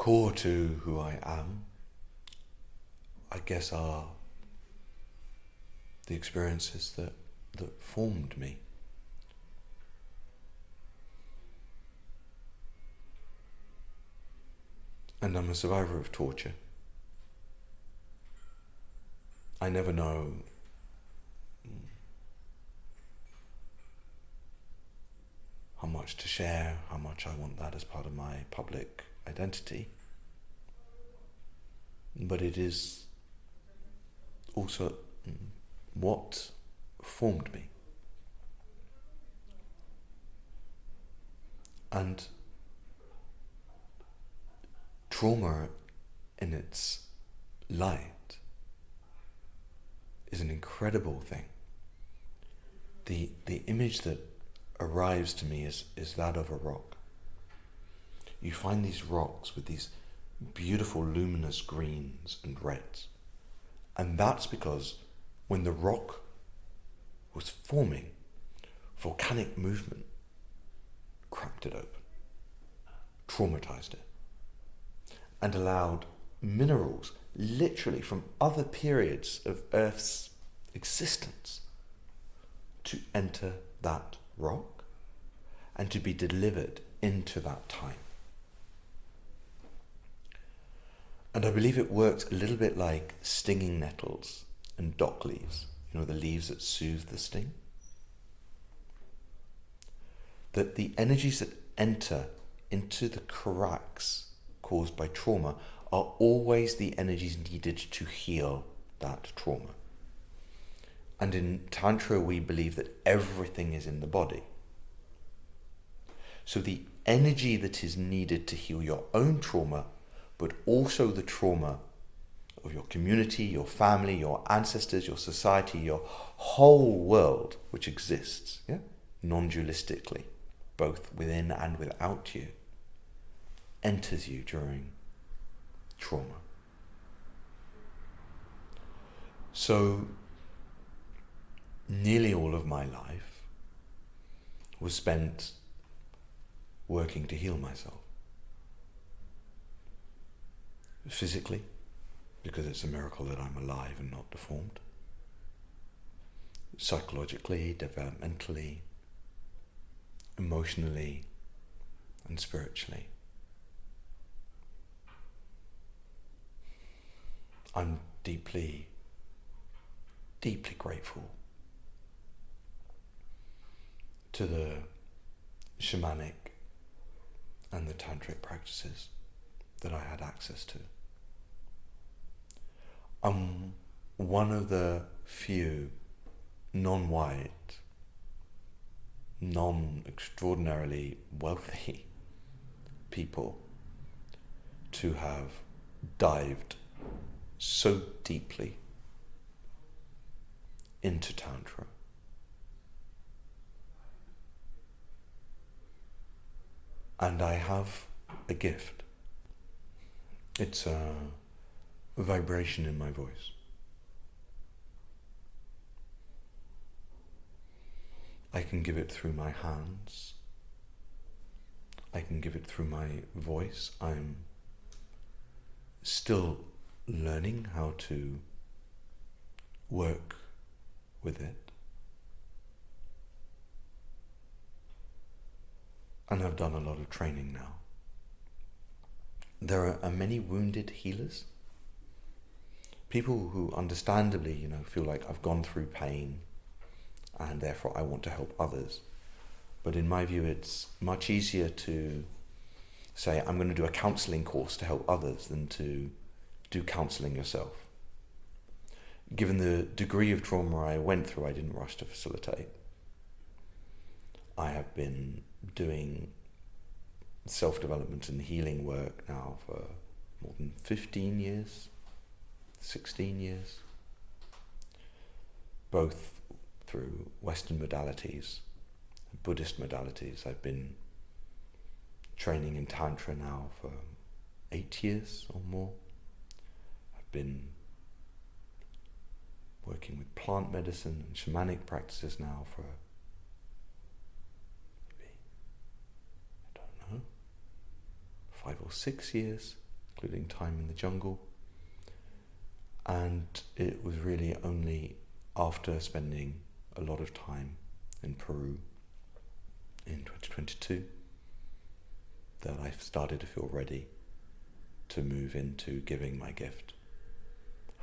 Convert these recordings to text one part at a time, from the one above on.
core to who I am, I guess, are the experiences that formed me. And I'm a survivor of torture. I never know how much to share, how much I want that as part of my public identity. But it is also what formed me. And trauma in its light is an incredible thing. The image that arrives to me is that of a rock. You find these rocks with these beautiful luminous greens and reds. And that's because when the rock was forming, volcanic movement cracked it open, traumatized it, and allowed minerals, literally from other periods of Earth's existence, to enter that rock and to be delivered into that time. And I believe it works a little bit like stinging nettles and dock leaves, the leaves that soothe the sting. That the energies that enter into the cracks caused by trauma are always the energies needed to heal that trauma. And in Tantra, we believe that everything is in the body. So the energy that is needed to heal your own trauma, but also the trauma of your community, your family, your ancestors, your society, your whole world which exists, non-dualistically, both within and without you, enters you during trauma. So nearly all of my life was spent working to heal myself. Physically, because it's a miracle that I'm alive and not deformed. Psychologically, developmentally, emotionally, and spiritually. I'm deeply, deeply grateful to the shamanic and the tantric practices that I had access to. I'm one of the few non-white, non-extraordinarily wealthy people to have dived so deeply into Tantra. And I have a gift. It's a vibration in my voice. I can give it through my hands. I can give it through my voice. I'm still learning how to work with it. And I've done a lot of training now. There are many wounded healers. People who understandably, feel like I've gone through pain and therefore I want to help others. But in my view, it's much easier to say, I'm going to do a counselling course to help others than to do counselling yourself. Given the degree of trauma I went through, I didn't rush to facilitate. I have been doing self-development and healing work now for more than 15 years, 16 years, both through Western modalities, Buddhist modalities. I've been training in Tantra now for 8 years or more. I've been working with plant medicine and shamanic practices now for maybe, 5 or 6 years. including time in the jungle. And it was really only after spending a lot of time in Peru in 2022 that I started to feel ready to move into giving my gift,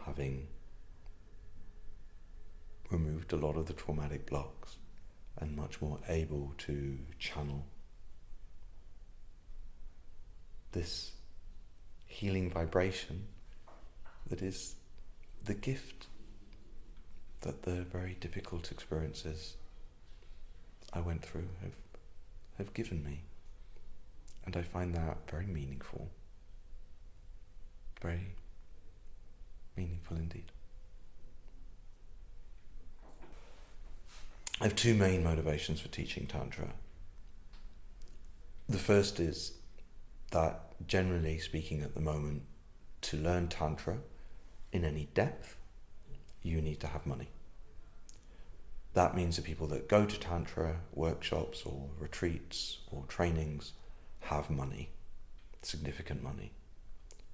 having removed a lot of the traumatic blocks and much more able to channel this healing vibration that is the gift that the very difficult experiences I went through have given me. And I find that very meaningful. Very meaningful indeed. I have two main motivations for teaching Tantra. The first is that, generally speaking at the moment, to learn Tantra in any depth, you need to have money. That means that people that go to Tantra workshops or retreats or trainings have money, significant money,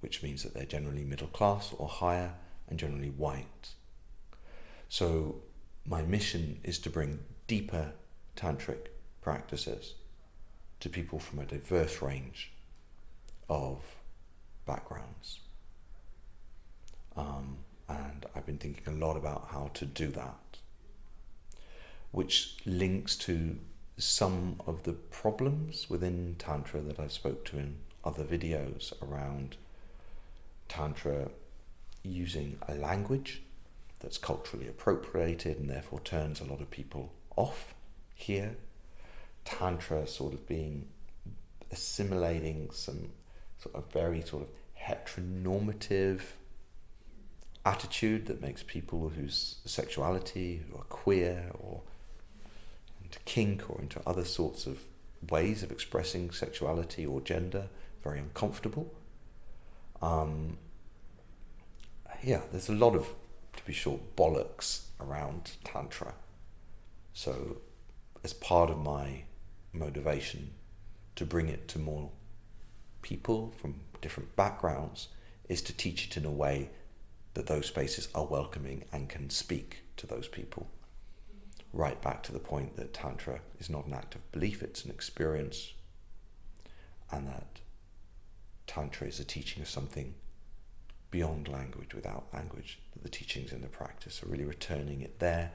which means that they're generally middle class or higher and generally white. So my mission is to bring deeper tantric practices to people from a diverse range of backgrounds. And I've been thinking a lot about how to do that, which links to some of the problems within Tantra that I've spoke to in other videos around Tantra using a language that's culturally appropriated and therefore turns a lot of people off here. Tantra sort of being assimilating some sort of very sort of heteronormative attitude that makes people whose sexuality, who are queer or into kink or into other sorts of ways of expressing sexuality or gender very uncomfortable. There's a lot of, to be short, bollocks around Tantra. So as part of my motivation to bring it to more people from different backgrounds is to teach it in a way that those spaces are welcoming and can speak to those people. Right back to the point that Tantra is not an act of belief, it's an experience, and that Tantra is a teaching of something beyond language, without language, that the teachings in the practice are really returning it there